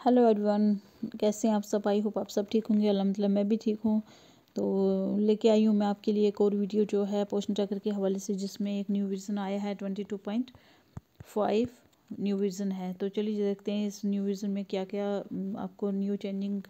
Hello everyone, कैसे हैं आप सब। आई होप आप सब ठीक होंगे। अल्हम्दुलिल्लाह मैं भी ठीक हूँ। तो लेके आई हूँ मैं आपके लिए एक और वीडियो जो है पोषण ट्रैकर के हवाले से, जिसमें एक न्यू वर्जन आया है 22.5 न्यू वर्जन है। तो चलिए देखते हैं इस न्यू वर्जन में क्या क्या आपको न्यू चेंजिंग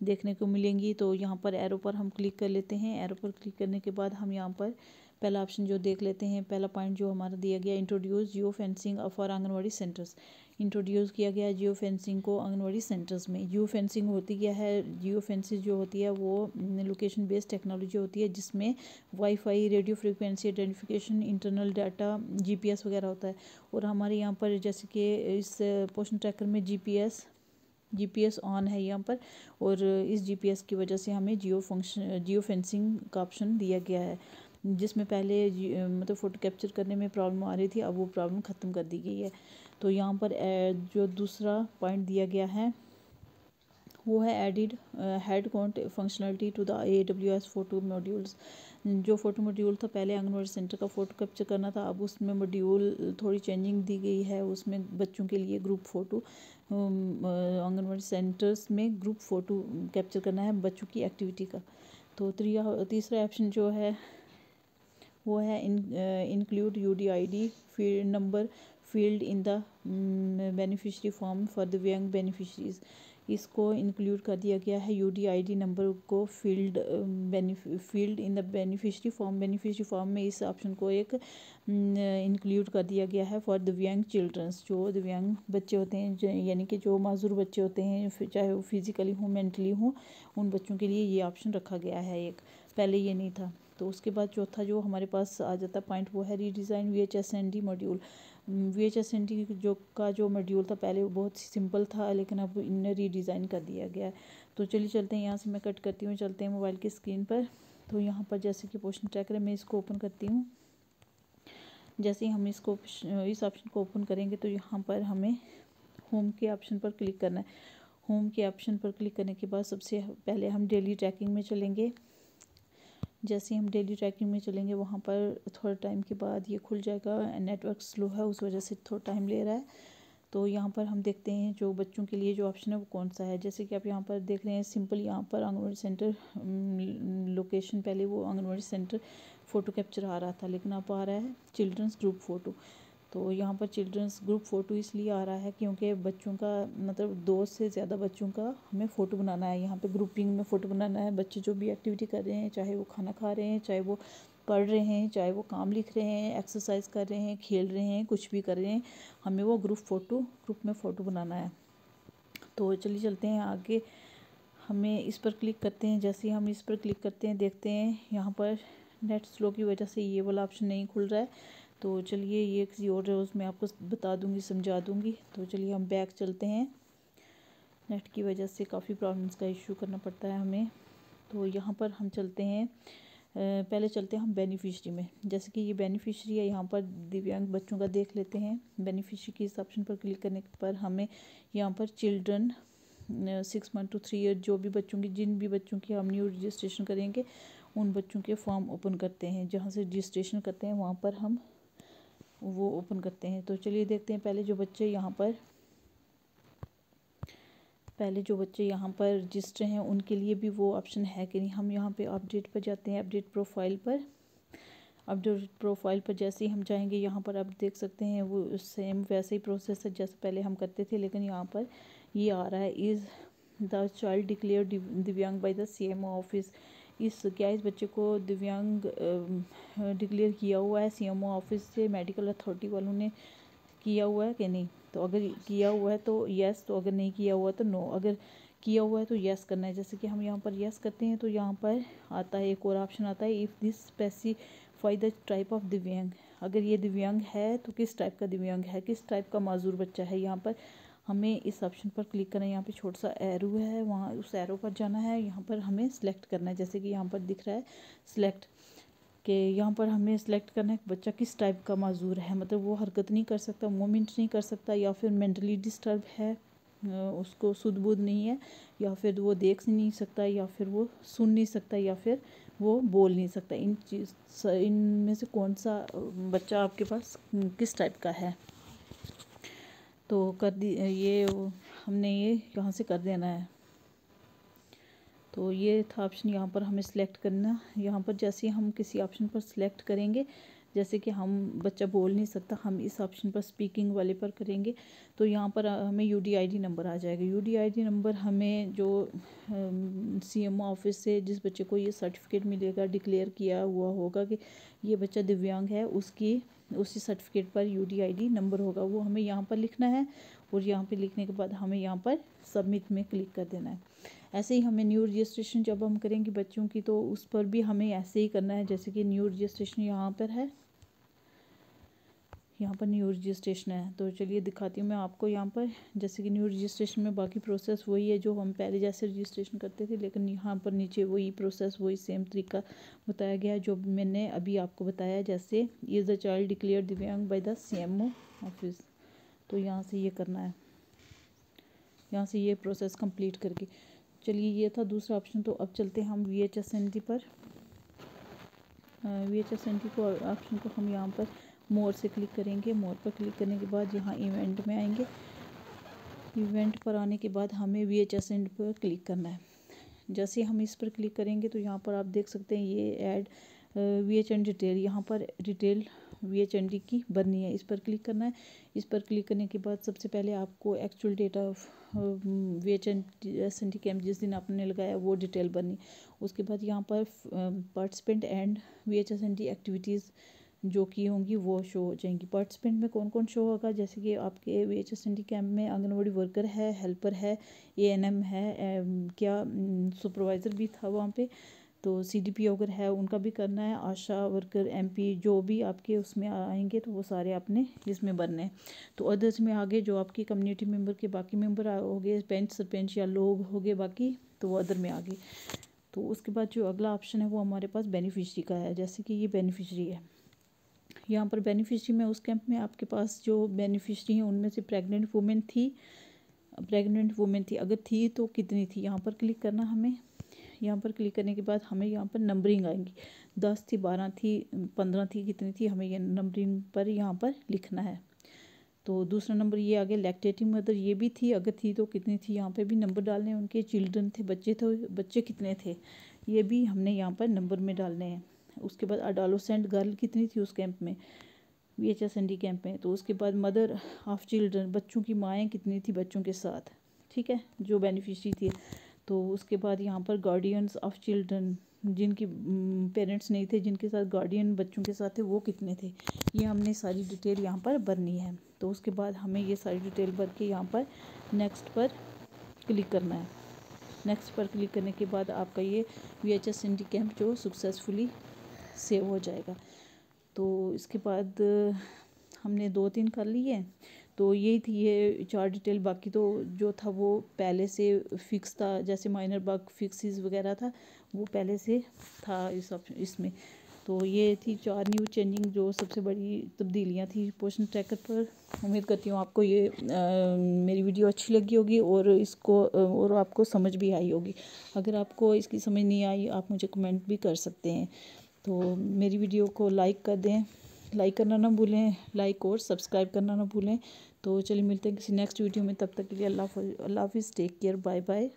देखने को मिलेंगी। तो यहाँ पर एरो पर हम क्लिक कर लेते हैं। एरो पर क्लिक करने के बाद हम यहाँ पर पहला ऑप्शन जो देख लेते हैं। पहला पॉइंट जो हमारा दिया गया, introduce geo fencing for anganwadi centres. Introduce किया गया जियो फेंसिंग को आंगनवाड़ी सेंटर्स में। जियो फेंसिंग होती क्या है? जियो फेंसिंग जो होती है वो लोकेशन बेस्ड टेक्नोलॉजी होती है, जिसमें wifi, radio frequency identification, internal data, GPS वगैरह होता है। और हमारे यहाँ पर जैसे कि इस पोषण ट्रैकर में जीपीएस ऑन है यहाँ पर, और इस जीपीएस की वजह से हमें जियो फेंसिंग का ऑप्शन दिया गया है, जिसमें पहले मतलब फ़ोटो कैप्चर करने में प्रॉब्लम आ रही थी, अब वो प्रॉब्लम ख़त्म कर दी गई है। तो यहाँ पर जो दूसरा पॉइंट दिया गया है वो है added head count functionality to the AWS photo modules. जो फ़ोटो मॉड्यूल था पहले आंगनवाड़ी सेंटर का फ़ोटो कैप्चर करना था, अब उसमें मॉड्यूल थोड़ी चेंजिंग दी गई है। उसमें बच्चों के लिए ग्रुप फ़ोटो, आंगनवाड़ी सेंटर्स में ग्रुप फ़ोटो कैप्चर करना है बच्चों की एक्टिविटी का। तो तीसरा ऑप्शन जो है वो है include UDID field number field in the beneficiary form for दिव्यांग बेनिफिशरीज। इसको इंक्लूड कर दिया गया है UDID नंबर को field in the beneficiary form में। इस ऑप्शन को एक इंक्लूड कर दिया गया है फॉर दिव्यांग चिल्ड्रंस। जो दिव्यांग बच्चे होते हैं, यानी कि जो माजूर बच्चे होते हैं, चाहे वो फिजिकली हो मेंटली हो, उन बच्चों के लिए ये ऑप्शन रखा गया है एक, पहले ये नहीं था। तो उसके बाद चौथा जो हमारे पास आ जाता पॉइंट वो है रीडिज़ाइन VHSND मॉड्यूल। VHSND जो मॉड्यूल था पहले वो बहुत सिंपल था, लेकिन अब इन्हें रीडिज़ाइन कर दिया गया है। तो चलिए चलते हैं, यहाँ से मैं कट करती हूँ, चलते हैं मोबाइल की स्क्रीन पर। तो यहाँ पर जैसे कि पोषण ट्रैकर है, मैं इसको ओपन करती हूँ। जैसे ही हम इस ऑप्शन को ओपन करेंगे तो यहाँ पर हमें होम के ऑप्शन पर क्लिक करना है। होम के ऑप्शन पर क्लिक करने के बाद सबसे पहले हम डेली ट्रैकिंग में चलेंगे। जैसे हम डेली ट्रैकिंग में चलेंगे वहाँ पर थोड़ा टाइम के बाद ये खुल जाएगा। नेटवर्क स्लो है, उस वजह से थोड़ा टाइम ले रहा है। तो यहाँ पर हम देखते हैं जो बच्चों के लिए जो ऑप्शन है वो कौन सा है। जैसे कि आप यहाँ पर देख रहे हैं, सिंपल यहाँ पर आंगनवाड़ी सेंटर लोकेशन, पहले वो आंगनवाड़ी सेंटर फ़ोटो कैप्चर आ रहा था, लेकिन अब आ रहा है चिल्ड्रंस ग्रुप फ़ोटो। तो यहाँ पर चिल्ड्रंस ग्रुप फ़ोटो इसलिए आ रहा है क्योंकि बच्चों का मतलब 2 से ज़्यादा बच्चों का हमें फ़ोटो बनाना है। यहाँ पे ग्रुपिंग में फ़ोटो बनाना है। बच्चे जो भी एक्टिविटी कर रहे हैं, चाहे वो खाना खा रहे हैं, चाहे वो पढ़ रहे हैं, चाहे वो काम लिख रहे हैं, एक्सरसाइज कर रहे हैं, खेल रहे हैं, कुछ भी कर रहे हैं, हमें वो ग्रुप में फ़ोटो बनाना है। तो चलिए चलते हैं आगे। हमें इस पर क्लिक करते हैं। जैसे ही हम इस पर क्लिक करते हैं, देखते हैं यहाँ पर नेट स्लो की वजह से ये वाला ऑप्शन नहीं खुल रहा है। तो चलिए ये किसी और रोज़ में आपको बता दूंगी, समझा दूंगी। तो चलिए हम बैक चलते हैं। नेट की वजह से काफ़ी प्रॉब्लम्स का इशू करना पड़ता है हमें। तो यहाँ पर हम चलते हैं, पहले चलते हैं हम बेनिफिशरी में। जैसे कि ये बेनिफिशरी है, यहाँ पर दिव्यांग बच्चों का देख लेते हैं। बेनिफिशरी की इस ऑप्शन पर क्लिक करने पर हमें यहाँ पर चिल्ड्रन 6 मंथ to 3 ईयर जो भी बच्चों की, जिन भी बच्चों की हम न्यू रजिस्ट्रेशन करेंगे, उन बच्चों के फॉर्म ओपन करते हैं। जहाँ से रजिस्ट्रेशन करते हैं वहाँ पर हम वो ओपन करते हैं। तो चलिए देखते हैं पहले जो बच्चे यहाँ पर रजिस्टर हैं उनके लिए भी वो ऑप्शन है कि नहीं। हम यहाँ पे अपडेट पर जाते हैं, अपडेट प्रोफाइल पर जैसे ही हम जाएंगे, यहाँ पर आप देख सकते हैं वो सेम वैसे ही प्रोसेस है जैसे पहले हम करते थे, लेकिन यहाँ पर ये आ रहा है इज़ द चाइल्ड डिक्लेयर दिव्यांग बाय द CMO ऑफिस। इस बच्चे को दिव्यांग डिक्लेयर किया हुआ है CMO ऑफिस से, मेडिकल अथॉरिटी वालों ने किया हुआ है कि नहीं। तो अगर किया हुआ है तो यस, तो अगर नहीं किया हुआ तो नो। अगर किया हुआ है तो यस करना है। जैसे कि हम यहाँ पर यस करते हैं तो यहाँ पर आता है एक और ऑप्शन आता है, if this specify the type of दिव्यांग। अगर ये दिव्यांग है तो किस टाइप का दिव्यांग है, किस टाइप का माजूर बच्चा है। यहाँ पर हमें इस ऑप्शन पर क्लिक करना है। यहाँ पे छोटा सा एरो है, वहाँ उस एरो पर जाना है। यहाँ पर हमें सेलेक्ट करना है, जैसे कि यहाँ पर दिख रहा है सिलेक्ट कि यहाँ पर हमें सेलेक्ट करना है बच्चा किस टाइप का माजूर है। मतलब वो हरकत नहीं कर सकता, मूवमेंट नहीं कर सकता, या फिर मेंटली डिस्टर्ब है, उसको सुध बुध नहीं है, या फिर वो देख नहीं सकता, या फिर वो सुन नहीं सकता, या फिर वो बोल नहीं सकता। इनमें से कौन सा बच्चा आपके पास किस टाइप का है। तो कर दी ये हमने ये यहाँ से कर देना है। तो ये था ऑप्शन, यहाँ पर हमें सिलेक्ट करना। यहाँ पर जैसे हम किसी ऑप्शन पर सिलेक्ट करेंगे, जैसे कि हम बच्चा बोल नहीं सकता, हम इस ऑप्शन पर स्पीकिंग वाले पर करेंगे तो यहाँ पर हमें UDID नंबर आ जाएगा। UDID नंबर हमें जो CMO ऑफिस से जिस बच्चे को ये सर्टिफिकेट मिलेगा, डिक्लेयर किया हुआ होगा कि ये बच्चा दिव्यांग है, उसी सर्टिफिकेट पर UDID नंबर होगा, वो हमें यहाँ पर लिखना है। और यहाँ पर लिखने के बाद हमें यहाँ पर सबमिट में क्लिक कर देना है। ऐसे ही हमें न्यू रजिस्ट्रेशन जब हम करेंगे बच्चों की, तो उस पर भी हमें ऐसे ही करना है। जैसे कि न्यू रजिस्ट्रेशन यहाँ पर है, यहाँ पर न्यू रजिस्ट्रेशन है। तो चलिए दिखाती हूँ मैं आपको यहाँ पर। जैसे कि न्यू रजिस्ट्रेशन में बाकी प्रोसेस वही है जो हम पहले जैसे रजिस्ट्रेशन करते थे, लेकिन यहाँ पर नीचे वही प्रोसेस, वही सेम तरीका बताया गया है जो मैंने अभी आपको बताया। जैसे इज़ द चाइल्ड डिक्लेयर दिव्यांग बाय द CMO ऑफिस, तो यहाँ से ये करना है, यहाँ से ये प्रोसेस कंप्लीट करके। चलिए ये था दूसरा ऑप्शन। तो अब चलते हैं हम VHSND पर। VHSND को ऑप्शन को हम यहाँ पर मोर से क्लिक करेंगे। मोर पर क्लिक करने के बाद यहाँ इवेंट में आएंगे। इवेंट पर आने के बाद हमें VHSND पर क्लिक करना है। जैसे हम इस पर क्लिक करेंगे तो यहाँ पर आप देख सकते हैं ये ऐड VHND डिटेल, यहाँ पर डिटेल VHND की भरनी है, इस पर क्लिक करना है। इस पर क्लिक करने के बाद सबसे पहले आपको actual date of VHSND camp जिस दिन आपने लगाया वो डिटेल भरनी। उसके बाद यहाँ पर पार्टिसिपेंट एंड VHSND एक्टिविटीज़ जो की होंगी वो शो हो जाएंगी। पार्टिसिपेंट में कौन कौन शो होगा, जैसे कि आपके VHSND कैंप में आंगनवाड़ी वर्कर है, हेल्पर है, ANM है, क्या सुपरवाइज़र भी था वहाँ पे, तो CDP अगर है उनका भी करना है, आशा वर्कर, MP जो भी आपके उसमें आएंगे तो वो सारे आपने इसमें भरने हैं। तो अदर्स में आगे जो आपकी कम्युनिटी मेंबर के बाकी मेंबर हो गए, पंच सरपंच या लोग हो गए बाकी, तो वो अदर में आ गए। तो उसके बाद जो अगला ऑप्शन है वो हमारे पास बेनिफिशरी का है। जैसे कि ये बेनिफिशरी है, यहाँ पर बेनिफिशरी में उस कैंप में आपके पास जो बेनिफिशरी हैं उनमें से प्रेग्नेंट वुमेन थी, अगर थी तो कितनी थी, यहाँ पर क्लिक करना हमें। यहाँ पर क्लिक करने के बाद हमें यहाँ पर नंबरिंग आएंगी, 10 थी, 12 थी, 15 थी, कितनी थी, हमें ये नंबरिंग पर यहाँ पर लिखना है। तो दूसरा नंबर ये आगे लैक्टेटिंग मदर, ये भी थी, अगर थी तो कितनी थी, यहाँ पे भी नंबर डालने हैं। उनके चिल्ड्रन थे, बच्चे कितने थे, ये भी हमने यहाँ पर नंबर में डालने हैं। उसके बाद अडोलेसेंट गर्ल कितनी थी उस कैंप में, VHSND कैंप में। तो उसके बाद मदर ऑफ चिल्ड्रन, बच्चों की माएँ कितनी थी बच्चों के साथ, ठीक है, जो बेनिफिशरी थी। तो उसके बाद यहाँ पर गार्डियंस ऑफ चिल्ड्रन, जिनकी पेरेंट्स नहीं थे, जिनके साथ गार्डियन बच्चों के साथ थे, वो कितने थे, ये हमने सारी डिटेल यहाँ पर भरनी है। तो उसके बाद हमें ये सारी डिटेल भर के यहाँ पर नेक्स्ट पर क्लिक करना है। नेक्स्ट पर क्लिक करने के बाद आपका ये VHSND कैंप जो सक्सेसफुली सेव हो जाएगा। तो इसके बाद हमने 2-3 कर लिए। तो यही थी ये 4 डिटेल, बाकी तो जो था वो पहले से फिक्स था, जैसे माइनर बग फिक्सेस वगैरह था वो पहले से था इसमें। तो ये थी 4 न्यू चेंजिंग जो सबसे बड़ी तब्दीलियाँ थी पोषण ट्रैकर पर। उम्मीद करती हूँ आपको ये मेरी वीडियो अच्छी लगी होगी और आपको समझ भी आई होगी। अगर आपको इसकी समझ नहीं आई आप मुझे कमेंट भी कर सकते हैं। तो मेरी वीडियो को लाइक कर दें, लाइक करना ना भूलें, लाइक और सब्सक्राइब करना ना भूलें। तो चलिए मिलते हैं किसी नेक्स्ट वीडियो में, तब तक के लिए अल्लाह हाफिज़, टेक केयर, बाय बाय।